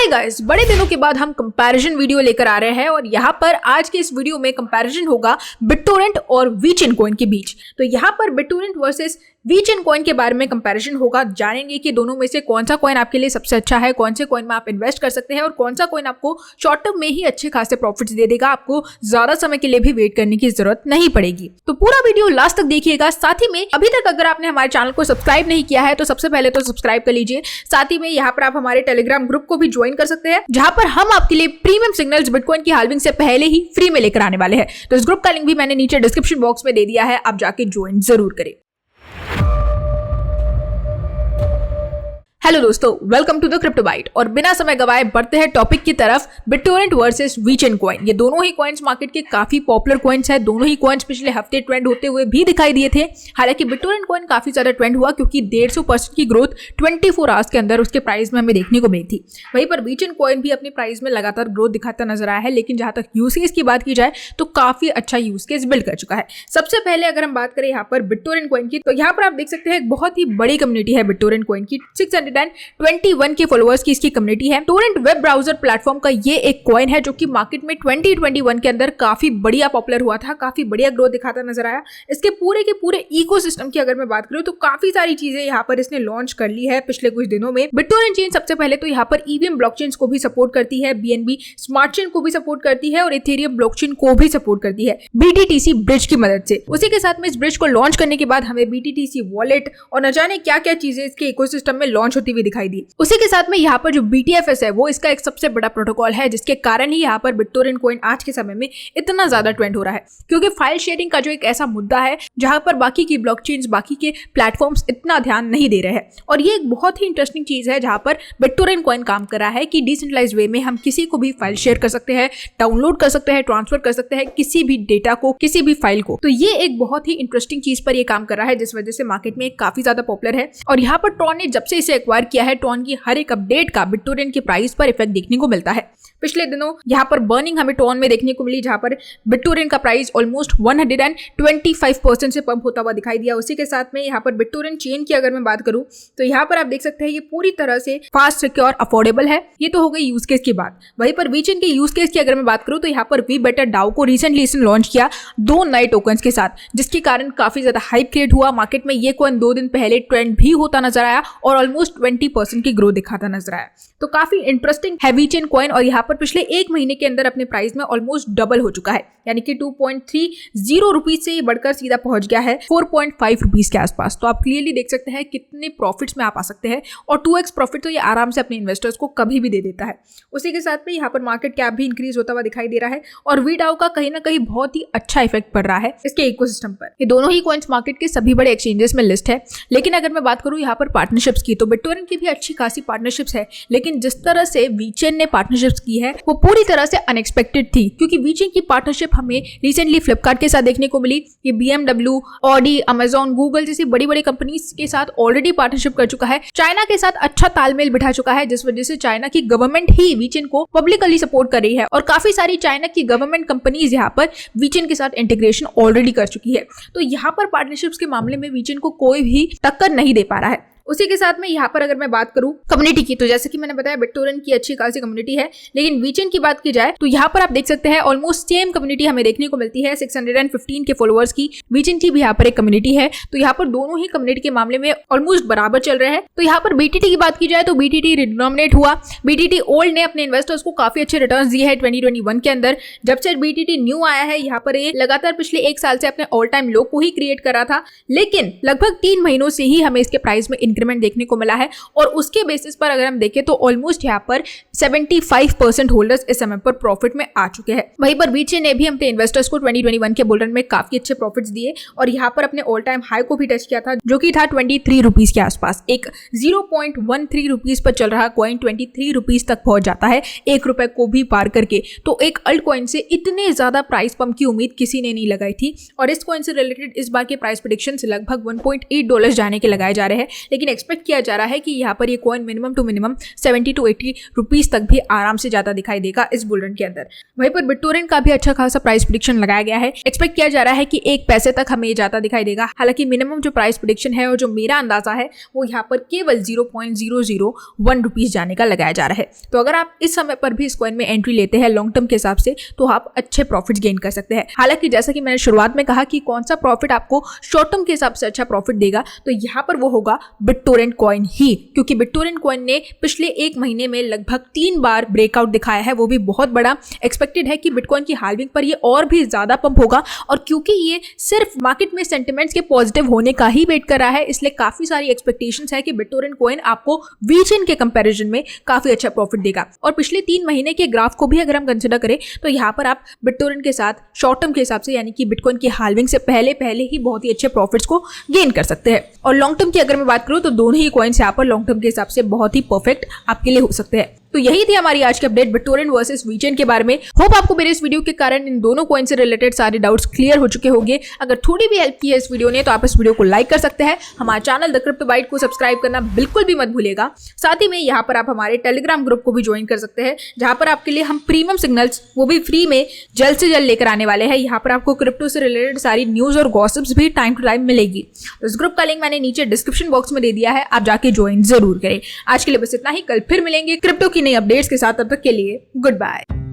Hi guys, बड़े दिनों के बाद हम कंपैरिजन वीडियो लेकर आ रहे हैं और यहाँ पर आज के इस वीडियो में कंपैरिजन होगा बिटटोरेंट और वीचेन कॉइन के बीच। तो यहाँ पर बिटटोरेंट वर्सेस वीचेन कॉइन के बारे में कंपैरिजन होगा। जानेंगे कि दोनों में से कौन सा कॉइन आपके लिए सबसे अच्छा है, कौन से कॉइन में आप इन्वेस्ट कर सकते हैं और कौन सा कॉइन आपको शॉर्ट टर्म में ही अच्छे खासे प्रॉफिट्स दे देगा। आपको ज्यादा समय के लिए भी वेट करने की जरूरत नहीं पड़ेगी। तो पूरा वीडियो लास्ट तक देखिएगा। साथ ही में अभी तक अगर आपने हमारे चैनल को सब्सक्राइब नहीं किया है तो सबसे पहले तो सब्सक्राइब कर लीजिए। साथ ही में यहाँ पर आप हमारे टेलीग्राम ग्रुप को भी ज्वाइन कर सकते हैं, जहां पर हम आपके लिए प्रीमियम सिग्नल्स बिटकॉइन की हाल्विंग से पहले ही फ्री में लेकर आने वाले हैं। तो इस ग्रुप का लिंक भी मैंने नीचे डिस्क्रिप्शन बॉक्स में दे दिया है, आप जाके ज्वाइन जरूर करें। हेलो दोस्तों, welcome to the Crypto Byte. और बिना समय गवाए बढ़ते हैं टॉपिक की तरफ, बिटटोरेंट वर्सेस वीचेन कॉइन। ये दोनों ही कॉइन्स मार्केट के काफी पॉपुलर कॉइन्स हैं। दोनों ही कॉइन्स पिछले हफ्ते ट्रेंड होते हुए भी दिखाई दिए थे। हालांकि बिटटोरेंट कॉइन काफी ज्यादा ट्रेंड हुआ क्योंकि 150% की ग्रोथ 24 आवर्स के अंदर उसके प्राइस में हमें देखने को मिली थी। वहीं पर वीचेन कॉइन भी अपनी प्राइस में लगातार ग्रोथ दिखाता नजर आया है, लेकिन जहां तक यूज केस की बात की जाए तो काफी अच्छा यूज केस बिल्ड कर चुका है। सबसे पहले अगर हम बात करें यहाँ पर बिटटोरेंट कॉइन की, तो यहाँ पर आप देख सकते हैं एक बहुत ही बड़ी कम्युनिटी है बिटटोरेंट कॉइन की। 621 के फॉलोअर्स की इसकी कम्युनिटी है। टोरेंट वेब ब्राउजर प्लेटफॉर्म का ये एक कॉइन है जो कि मार्केट में 2021 के अंदर काफी बढ़िया पॉपुलर हुआ था, काफी बढ़िया ग्रोथ दिखाता नजर आया। इसके पूरे के पूरे इकोसिस्टम की अगर मैं बात करूं तो काफी सारी चीजें यहाँ पर इसने लॉन्च कर ली है पिछले कुछ दिनों में। बिटटोरेंट चेन सबसे पहले तो यहाँ पर ईवीएम ब्लॉकचेन को भी सपोर्ट करती है, बीएनबी स्मार्ट चेन को भी सपोर्ट करती है और इथेरियम ब्लॉकचेन को भी सपोर्ट करती है बीटीटीसी ब्रिज की मदद से। उसी के साथ में इस ब्रिज को लॉन्च करने के बाद हमें बीटीटीसी वॉलेट और न जाने क्या क्या चीजें इसके इकोसिस्टम में लॉन्च होती हुई दिखाई दी। उसी के साथ में यहाँ पर जो BTFS है वो इसका एक सबसे बड़ा प्रोटोकॉल है, जिसके कारण ही यहाँ पर बिटटोरेंट कॉइन आज के समय में इतना ज्यादा ट्रेंड हो रहा है। क्योंकि फाइल शेयरिंग का जो एक ऐसा मुद्दा है जहां पर बाकी की ब्लॉकचेन्स, बाकी के प्लेटफॉर्म्स इतना ध्यान नहीं दे रहे हैं। और ये एक बहुत ही इंटरेस्टिंग चीज है जहां पर बिटटोरेंट कॉइन काम कर रहा है कि डिसेंट्रलाइज्ड वे में हम किसी को भी फाइल शेयर कर सकते हैं, डाउनलोड कर सकते हैं, ट्रांसफर कर सकते हैं किसी भी डेटा को, किसी भी फाइल को। तो ये एक बहुत ही इंटरेस्टिंग चीज पर ये काम कर रहा है, जिस वजह से मार्केट में काफी ज्यादा पॉपुलर है। और यहाँ पर ट्रॉन ने जब से इसे एक्वायर किया है, ट्रॉन की हर एक अपडेट का बिटटोरेंट के प्राइस पर इफेक्ट देखने को मिलता है। पिछले दिनों यहाँ पर बर्निंग हमें ट्रॉन में देखने को मिली, जहां पर बिटटोरेंट का प्राइस ऑलमोस्ट 125% से पंप होता हुआ दिखाई दिया। उसी के साथ में यहाँ पर बिटटोरेंट चेन की अगर मैं बात करूं तो यहाँ पर आप देख सकते हैं ये पूरी तरह से फास्ट, सिक्योर, अफोर्डेबल है। ये तो हो गई यूज केस की बात। वहीं पर वीचेन के यूज केस की अगर मैं बात करूं तो यहाँ पर वी बेटर डाओ को रिसेंटली इसने लॉन्च किया 2 नए टोकन्स के साथ, जिसके कारण काफी ज्यादा हाइप क्रिएट हुआ। मार्केट में ये कॉइन 2 दिन पहले ट्रेंड भी होता नजर आया और ऑलमोस्ट 20% की ग्रोथ दिखाता नजर आया। तो काफी इंटरेस्टिंग है वीचेन कॉइन और यहाँ पर पिछले 1 महीने के अंदर अपने प्राइस में ऑलमोस्ट डबल हो चुका है, यानी कि 2.30 रुपीज से ये बढ़कर सीधा पहुंच गया है 4.5 रुपीज के आसपास। तो आप क्लियरली देख सकते हैं कितने प्रॉफिट्स में आप आ सकते हैं और 2x प्रॉफिट तो ये आराम से अपने इन्वेस्टर्स को कभी भी दे देता है। उसी के साथ में यहाँ पर मार्केट कैप भी इंक्रीज होता हुआ दिखाई दे रहा है और वीडाओ का कहीं ना कहीं बहुत ही अच्छा इफेक्ट पड़ रहा है इसके इकोसिस्टम पर। ये दोनों ही कॉइन्स मार्केट के सभी बड़े एक्सचेंजेस में लिस्ट है। लेकिन अगर मैं बात करूँ यहाँ पर पार्टनरशिप्स की, तो बिटटोरेंट की भी अच्छी खासी पार्टनरशिप्स है, लेकिन जिस तरह से वीचेन ने पार्टनरशिप्स की है वो पूरी तरह से अनएक्सपेक्टेड थी। क्योंकि वीचेन की पार्टनरशिप हमें रिसेंटली फ्लिपकार्ट के साथ देखने को मिली। ये BMW, ऑडी, अमेजॉन, गूगल जैसी बड़ी बड़ी कंपनीज के साथ ऑलरेडी पार्टनरशिप कर चुका है। चाइना के साथ अच्छा तालमेल बिठा चुका है, जिस वजह से चाइना की गवर्नमेंट ही वीचेन को पब्लिकली सपोर्ट कर रही है और काफी सारी चाइना की गवर्नमेंट कंपनीज यहाँ पर वीचेन के साथ इंटीग्रेशन ऑलरेडी कर चुकी है। तो यहाँ पर पार्टनरशिप्स के मामले में वीचेन को कोई भी टक्कर नहीं दे पा रहा है। उसी के साथ में यहाँ पर अगर मैं बात करूं कम्युनिटी की, तो जैसे कि मैंने बताया बिटटोरेंट की अच्छी खासी कम्युनिटी है, लेकिन वीचेन की बात की जाए तो यहाँ पर आप देख सकते हैं ऑलमोस्ट सेम कम्युनिटी हमें देखने को मिलती है। 615 के फॉलोअर्स की वीचेन की भी यहाँ पर एक कम्युनिटी है। तो यहाँ पर दोनों ही कम्युनिटी के मामले में ऑलमोस्ट बराबर चल रहे हैं। तो यहाँ पर BTT की बात की जाए तो BTT रिडोमिनेट हुआ। BTT ओल्ड ने अपने इन्वेस्टर्स को काफी अच्छे रिटर्न दिए हैं 2021 के अंदर। जब से BTT न्यू आया है यहाँ पर ये लगातार पिछले 1 साल से अपने ऑल टाइम लो को ही क्रिएट कर रहा था, लेकिन लगभग 3 महीनों से ही हमें इसके प्राइस में इंक्रीमेंट देखने को मिला है। और उसके बेसिस पर अगर हम देखें तो ऑलमोस्ट यहाँ पर 75% होल्डर्स इस समय पर प्रॉफिट में आ चुके हैं। वहीं पर वीचेन ने भी अपने इन्वेस्टर्स को 2021 के बुल रन में काफी अच्छे प्रॉफिट्स दिए और यहाँ पर अपने ऑल टाइम हाई को भी टच किया था, जो कि था 23 रुपीज के आसपास। एक 0.13 रुपीज पर चल रहा कॉइन 23 रुपीज तक पहुंच जाता है, 1 रुपए को भी पार करके। तो एक अल्ट कॉइन से इतने ज्यादा प्राइस पंप की उम्मीद किसी ने नहीं लगाई थी। और इस कॉइन से रिलेटेड इस बार के प्राइस प्रेडिक्शन लगभग $1.8 जाने के लगाए जा रहे हैं, लेकिन लेकिन एक्सपेक्ट किया जा रहा है कि यहाँ पर ये coin minimum to minimum 70 to 80 rupees तक भी आराम से जाता दिखाई देगा इस बुल रन के अंदर। वहीं पर बिटटोरेंट का भी अच्छा खासा प्राइस प्रेडिक्शन लगाया गया है। एक्सपेक्ट किया जा रहा है कि 1 पैसे तक हमें ये जाता दिखाई देगा। हालांकि मिनिमम जो प्राइस प्रेडिक्शन है और जो मेरा अंदाजा है वो यहाँ पर केवल 0.001 रुपीज जाने का लगाया जा रहा है। तो अगर आप इस समय पर भी इस कॉइन में एंट्री लेते हैं लॉन्ग टर्म के हिसाब से तो आप अच्छे प्रॉफिट गेन कर सकते हैं। हालांकि जैसा कि मैंने शुरुआत में कहा कि कौन सा प्रॉफिट आपको शॉर्ट टर्म के हिसाब से अच्छा प्रॉफिट देगा, तो यहाँ पर वो होगा बिटटोरेंट कॉइन ही, क्योंकि बिटटोरेंट कॉइन ने पिछले 1 महीने में लगभग 3 बार ब्रेकआउट दिखाया है, वो भी बहुत बड़ा। एक्सपेक्टेड है कि बिटकॉइन की हाल्विंग पर ये और भी ज्यादा पंप होगा, और क्योंकि ये सिर्फ मार्केट में सेंटिमेंट्स के पॉजिटिव होने का ही वेट कर रहा है, इसलिए काफी सारी एक्सपेक्टेशंस है कि बिटटोरेंट कॉइन आपको वीचेन के कंपैरिजन में काफी अच्छा प्रॉफिट देगा। और पिछले 3 महीने के ग्राफ को भी अगर हम कंसिडर करें तो यहाँ पर आप बिटटोरेंट के साथ शॉर्ट टर्म के हिसाब से यानी कि बिटकॉइन की हाल्विंग से पहले ही बहुत ही अच्छे प्रॉफिट्स को गेन कर सकते हैं। और लॉन्ग टर्म की अगर मैं बात करूं तो दोनों ही कॉइन्स यहाँ पर लॉन्ग टर्म के हिसाब से बहुत ही परफेक्ट आपके लिए हो सकते हैं। तो यही थी हमारी आज की अपडेट बिटटोरेंट वर्सेस वीचेन के बारे में। होप आपको मेरे इस वीडियो के कारण इन दोनों कॉइन से रिलेटेड सारे डाउट्स क्लियर हो चुके होंगे। अगर थोड़ी भी हेल्प की है इस वीडियो ने तो आप इस वीडियो को लाइक कर सकते हैं। हमारे चैनल द क्रिप्टो बाइट को सब्सक्राइब करना बिल्कुल भी मत भूलिएगा। साथ ही में यहाँ पर आप हमारे टेलीग्राम ग्रुप को भी ज्वाइन कर सकते हैं, जहाँ पर आपके लिए हम प्रीमियम सिग्नल्स वो भी फ्री में जल्द से जल्द लेकर आने वाले हैं। यहाँ पर आपको क्रिप्टो से रिलेटेड सारी न्यूज और गॉसिप्स भी टाइम टू टाइम मिलेगी। तो इस ग्रुप का लिंक मैंने नीचे डिस्क्रिप्शन बॉक्स में दे दिया है, आप जाके ज्वाइन जरूर करें। आज के लिए बस इतना ही, कल फिर मिलेंगे क्रिप्टो की नई अपडेट्स के साथ। तब तक के लिए गुड बाय।